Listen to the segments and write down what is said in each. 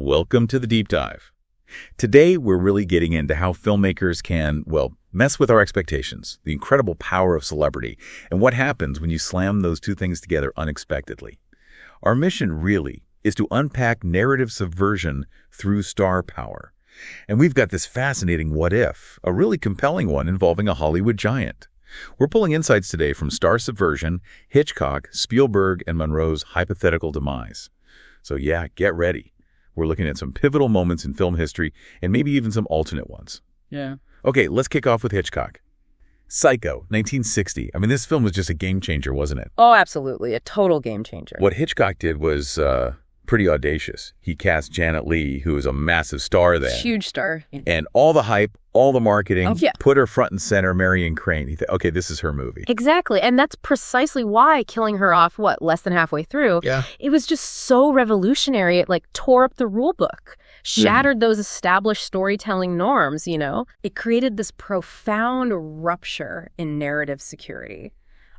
Welcome to the Deep Dive. Today, we're really getting into how filmmakers can, well, mess with our expectations, the incredible power of celebrity, and what happens when you slam those two things together unexpectedly. Our mission, really, is to unpack narrative subversion through star power. And we've got this fascinating what if, a really compelling one involving a Hollywood giant. We're pulling insights today from star subversion, Hitchcock, Spielberg, and Monroe's hypothetical demise. So yeah, get ready. We're looking at some pivotal moments in film history and maybe even some alternate ones. Yeah. Okay, let's kick off with Hitchcock. Psycho, 1960. I mean, this film was just a game changer, wasn't it? Oh, absolutely. A total game changer. What Hitchcock did was pretty audacious. He cast Janet Leigh, who was a massive star then. Huge star. And all the hype, all the marketing, yeah. Put her front and center, Marion Crane. He thought, okay, this is her movie. Exactly. And that's precisely why killing her off, less than halfway through, Yeah. it was just so revolutionary. It tore up the rule book, shattered those established storytelling norms, It created this profound rupture in narrative security.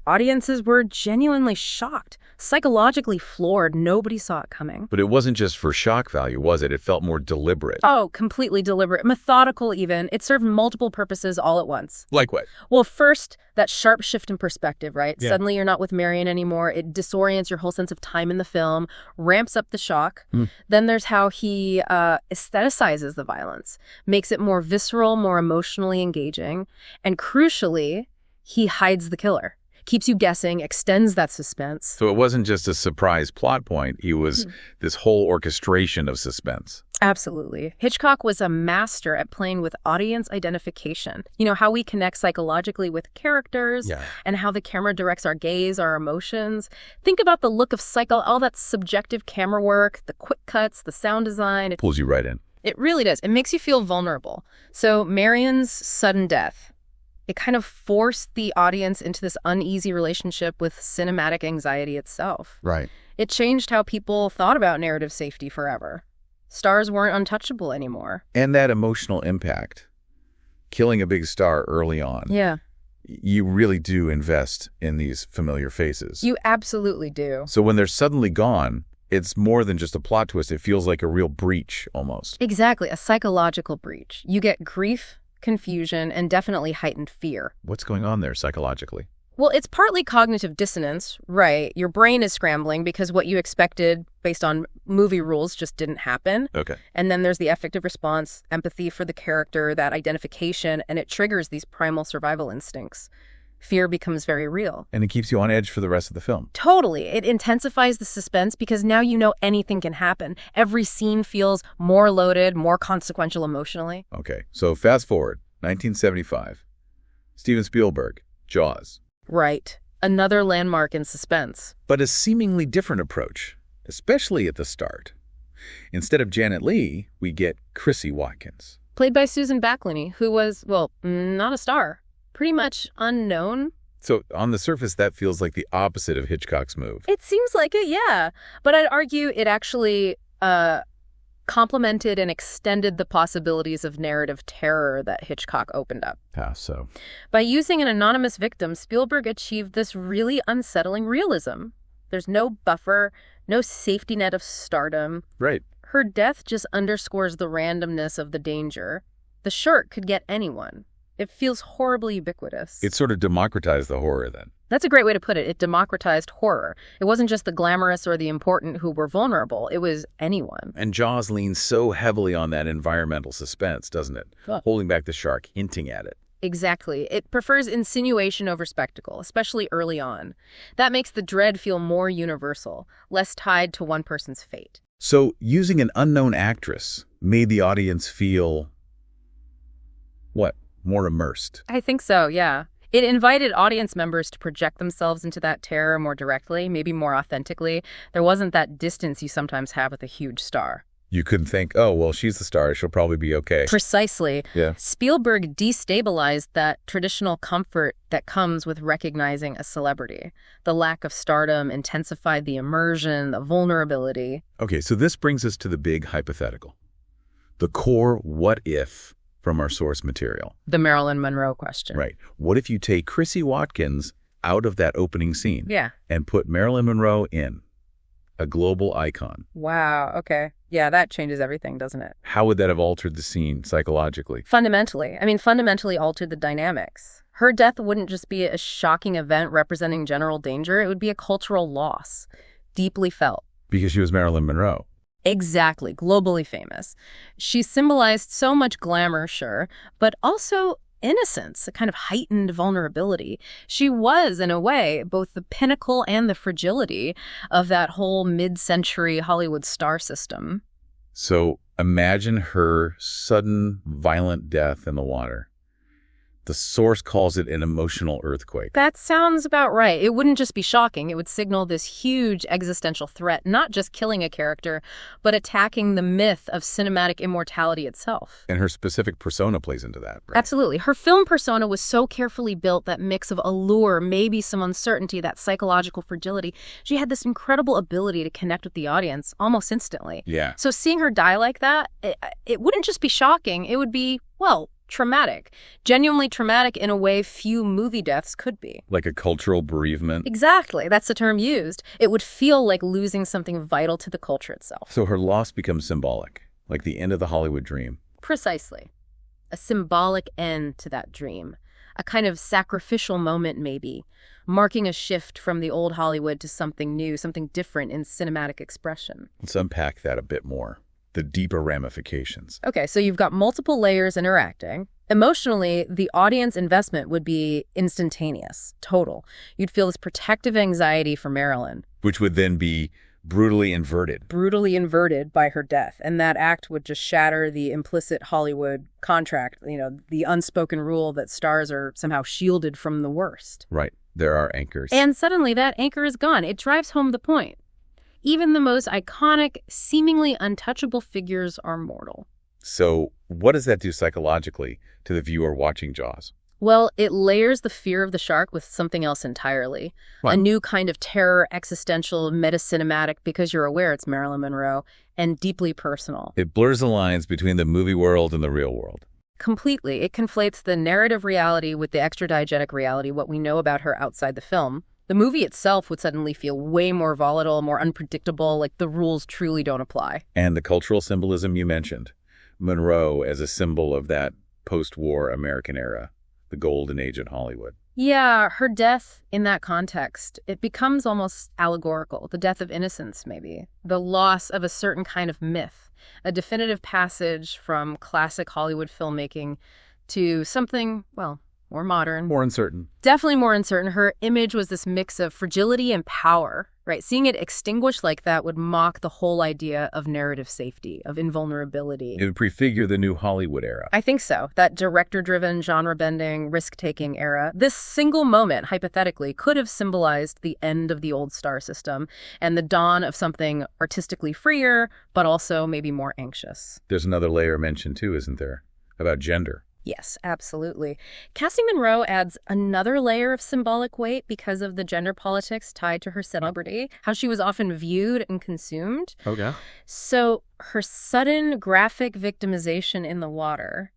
Audiences were genuinely shocked, psychologically floored. Nobody saw it coming. But it wasn't just for shock value, was it? It felt more deliberate. Oh, completely deliberate, methodical even. It served multiple purposes all at once. Like what? Well, first, that sharp shift in perspective, right? Yeah. Suddenly you're not with Marion anymore. It disorients your whole sense of time in the film, ramps up the shock. Then there's how he aestheticizes the violence, makes it more visceral, more emotionally engaging. And crucially, he hides the killer. Keeps you guessing, extends that suspense. So it wasn't just a surprise plot point. He was this whole orchestration of suspense. Absolutely. Hitchcock was a master at playing with audience identification. How we connect psychologically with characters and how the camera directs our gaze, our emotions. Think about the look of Psycho, all that subjective camera work, the quick cuts, the sound design. It pulls you right in. It really does. It makes you feel vulnerable. So Marion's sudden death, it kind of forced the audience into this uneasy relationship with cinematic anxiety itself. Right. It changed how people thought about narrative safety forever. Stars weren't untouchable anymore. And that emotional impact, killing a big star early on. Yeah. You really do invest in these familiar faces. You absolutely do. So when they're suddenly gone, it's more than just a plot twist. It feels like a real breach almost. Exactly. A psychological breach. You get grief, confusion, and definitely heightened fear. What's going on there psychologically? Well, it's partly cognitive dissonance, right? Your brain is scrambling because what you expected based on movie rules just didn't happen. Okay. And then there's the affective response, empathy for the character, that identification, and it triggers these primal survival instincts. Fear becomes very real. And it keeps you on edge for the rest of the film. Totally. It intensifies the suspense because now you know anything can happen. Every scene feels more loaded, more consequential emotionally. Okay, so fast forward, 1975. Steven Spielberg, Jaws. Right. Another landmark in suspense. But a seemingly different approach, especially at the start. Instead of Janet Leigh, we get Chrissy Watkin. Played by Susan Backlany, who was, not a star. Pretty much unknown. So on the surface, that feels like the opposite of Hitchcock's move. It seems like it, yeah. But I'd argue it actually complemented and extended the possibilities of narrative terror that Hitchcock opened up. How so? By using an anonymous victim, Spielberg achieved this really unsettling realism. There's no buffer, no safety net of stardom. Right. Her death just underscores the randomness of the danger. The shark could get anyone. It feels horribly ubiquitous. It sort of democratized the horror then. That's a great way to put it. It democratized horror. It wasn't just the glamorous or the important who were vulnerable. It was anyone. And Jaws leans so heavily on that environmental suspense, doesn't it? Holding back the shark, hinting at it. Exactly. It prefers insinuation over spectacle, especially early on. That makes the dread feel more universal, less tied to one person's fate. So using an unknown actress made the audience feel, what? More immersed. I think so, yeah. It invited audience members to project themselves into that terror more directly, maybe more authentically. There wasn't that distance you Sometimes have with a huge star. You couldn't think, oh, well, she's the star. She'll probably be okay. Precisely. Yeah. Spielberg destabilized that traditional comfort that comes with recognizing a celebrity. The lack of stardom intensified the immersion, the vulnerability. Okay, so this brings us to the big hypothetical. The core what if from our source material. The Marilyn Monroe question. Right. What if you take Chrissy Watkin out of that opening scene Yeah. and put Marilyn Monroe in? A global icon. Wow, okay. Yeah, that changes everything, doesn't it? How would that have altered the scene psychologically? Fundamentally altered the dynamics. Her death wouldn't just be a shocking event representing general danger. It would be a cultural loss, deeply felt. Because she was Marilyn Monroe. Exactly, globally famous. She symbolized so much glamour, sure, but also innocence, a kind of heightened vulnerability. She was, in a way, both the pinnacle and the fragility of that whole mid-century Hollywood star system. So imagine her sudden, violent death in the water. The source calls it an emotional earthquake. That sounds about right. It wouldn't just be shocking. It would signal this huge existential threat, not just killing a character, but attacking the myth of cinematic immortality itself. And her specific persona plays into that, right? Absolutely. Her film persona was so carefully built, that mix of allure, maybe some uncertainty, that psychological fragility. She had this incredible ability to connect with the audience almost instantly. Yeah. So seeing her die like that, it wouldn't just be shocking. It would be, well, traumatic. Genuinely traumatic in a way few movie deaths could be. Like a cultural bereavement? Exactly. That's the term used. It would feel like losing something vital to the culture itself. So her loss becomes symbolic, like the end of the Hollywood dream. Precisely. A symbolic end to that dream. A kind of sacrificial moment, maybe, marking a shift from the old Hollywood to something new, something different in cinematic expression. Let's unpack that a bit more. The deeper ramifications. Okay, so you've got multiple layers interacting. Emotionally, the audience investment would be instantaneous, total. You'd feel this protective anxiety for Marilyn. Which would then be brutally inverted. Brutally inverted by her death. And that act would just shatter the implicit Hollywood contract, the unspoken rule that stars are somehow shielded from the worst. Right. There are anchors. And suddenly that anchor is gone. It drives home the point. Even the most iconic, seemingly untouchable figures are mortal. So what does that do psychologically to the viewer watching Jaws? Well, it layers the fear of the shark with something else entirely. What? A new kind of terror, existential, meta-cinematic, because you're aware it's Marilyn Monroe, and deeply personal. It blurs the lines between the movie world and the real world. Completely. It conflates the narrative reality with the extradiegetic reality, what we know about her outside the film. The movie itself would suddenly feel way more volatile, more unpredictable, like the rules truly don't apply. And the cultural symbolism you mentioned. Monroe as a symbol of that post-war American era, the golden age in Hollywood. Yeah, her death in that context, it becomes almost allegorical. The death of innocence, maybe. The loss of a certain kind of myth. A definitive passage from classic Hollywood filmmaking to something, well, more modern. More uncertain. Definitely more uncertain. Her image was this mix of fragility and power, right? Seeing it extinguished like that would mock the whole idea of narrative safety, of invulnerability. It would prefigure the new Hollywood era. I think so. That director-driven, genre-bending, risk-taking era. This single moment, hypothetically, could have symbolized the end of the old star system and the dawn of something artistically freer, but also maybe more anxious. There's another layer mentioned too, isn't there? About gender. Yes, absolutely. Casting Monroe adds another layer of symbolic weight because of the gender politics tied to her celebrity, how she was often viewed and consumed. Okay. So her sudden graphic victimization in the water,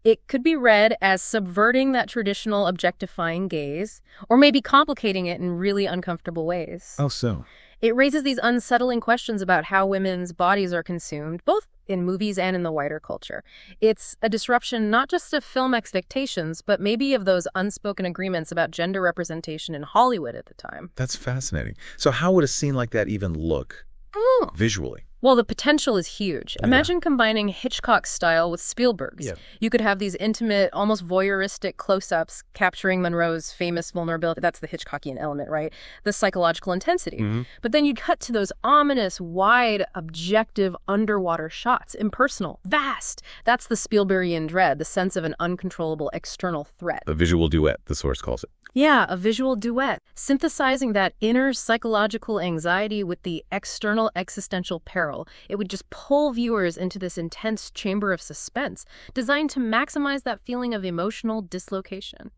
it could be read as subverting that traditional objectifying gaze, or maybe complicating it in really uncomfortable ways. Oh, so? It raises these unsettling questions about how women's bodies are consumed, both in movies and in the wider culture. It's a disruption not just of film expectations, but maybe of those unspoken agreements about gender representation in Hollywood at the time. That's fascinating. So how would a scene like that even look visually? Well, the potential is huge. Imagine combining Hitchcock's style with Spielberg's. Yeah. You could have these intimate, almost voyeuristic close-ups capturing Monroe's famous vulnerability. That's the Hitchcockian element, right? The psychological intensity. Mm-hmm. But then you'd cut to those ominous, wide, objective underwater shots. Impersonal, vast. That's the Spielbergian dread, the sense of an uncontrollable external threat. A visual duet, the source calls it. Yeah, a visual duet, synthesizing that inner psychological anxiety with the external existential peril. It would just pull viewers into this intense chamber of suspense, designed to maximize that feeling of emotional dislocation.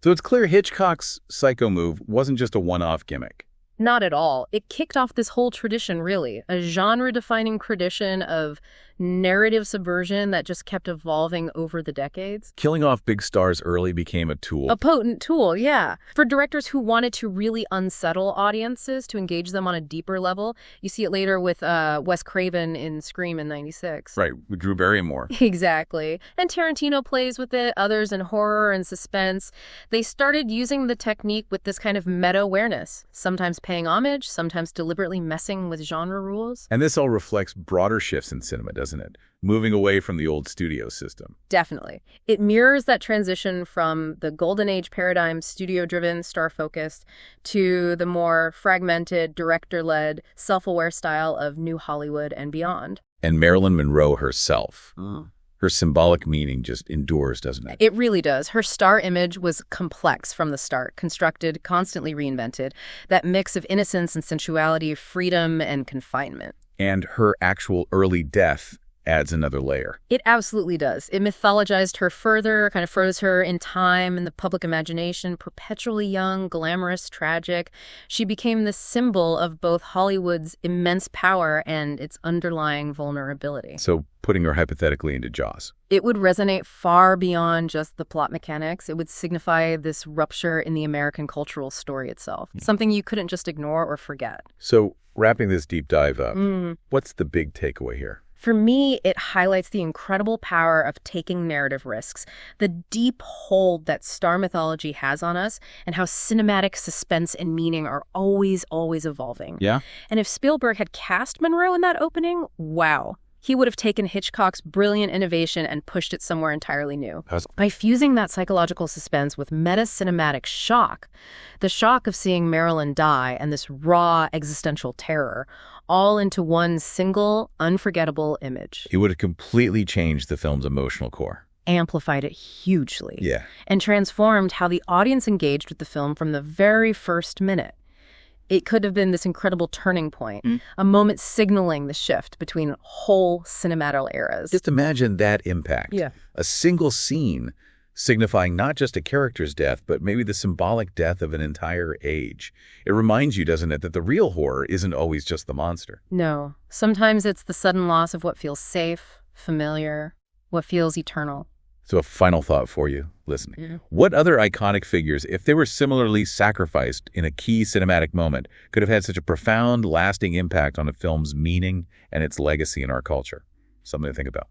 So it's clear Hitchcock's psycho move wasn't just a one-off gimmick. Not at all. It kicked off this whole tradition, really, a genre-defining tradition of narrative subversion that just kept evolving over the decades. Killing off big stars early became a tool. A potent tool, yeah. For directors who wanted to really unsettle audiences, to engage them on a deeper level. You see it later with Wes Craven in Scream in '96. Right, with Drew Barrymore. Exactly. And Tarantino plays with it, others in horror and suspense. They started using the technique with this kind of meta-awareness, sometimes paying homage, sometimes deliberately messing with genre rules. And this all reflects broader shifts in cinema, doesn't it? Moving away from the old studio system. Definitely. It mirrors that transition from the golden age paradigm, studio-driven, star-focused, to the more fragmented, director-led, self-aware style of New Hollywood and beyond. And Marilyn Monroe herself. Her symbolic meaning just endures, doesn't it? It really does. Her star image was complex from the start, constructed, constantly reinvented. That mix of innocence and sensuality, freedom and confinement. And her actual early death adds another layer. It absolutely does. It mythologized her further, kind of froze her in time in the public imagination, perpetually young, glamorous, tragic. She became the symbol of both Hollywood's immense power and its underlying vulnerability. So putting her hypothetically into Jaws. It would resonate far beyond just the plot mechanics. It would signify this rupture in the American cultural story itself, something you couldn't just ignore or forget. So wrapping this deep dive up, what's the big takeaway here? For me, it highlights the incredible power of taking narrative risks, the deep hold that star mythology has on us, and how cinematic suspense and meaning are always, always evolving. Yeah? And if Spielberg had cast Monroe in that opening, wow. He would have taken Hitchcock's brilliant innovation and pushed it somewhere entirely new. By fusing that psychological suspense with meta-cinematic shock, the shock of seeing Marilyn die and this raw existential terror, all into one single, unforgettable image. It would have completely changed the film's emotional core. Amplified it hugely. Yeah. And transformed how the audience engaged with the film from the very first minute. It could have been this incredible turning point, a moment signaling the shift between whole cinematic eras. Just imagine that impact. Yeah. A single scene signifying not just a character's death, but maybe the symbolic death of an entire age. It reminds you, doesn't it, that the real horror isn't always just the monster. No. Sometimes it's the sudden loss of what feels safe, familiar, what feels eternal. So a final thought for you listening. What other iconic figures, if they were similarly sacrificed in a key cinematic moment, could have had such a profound, lasting impact on a film's meaning and its legacy in our culture? Something to think about.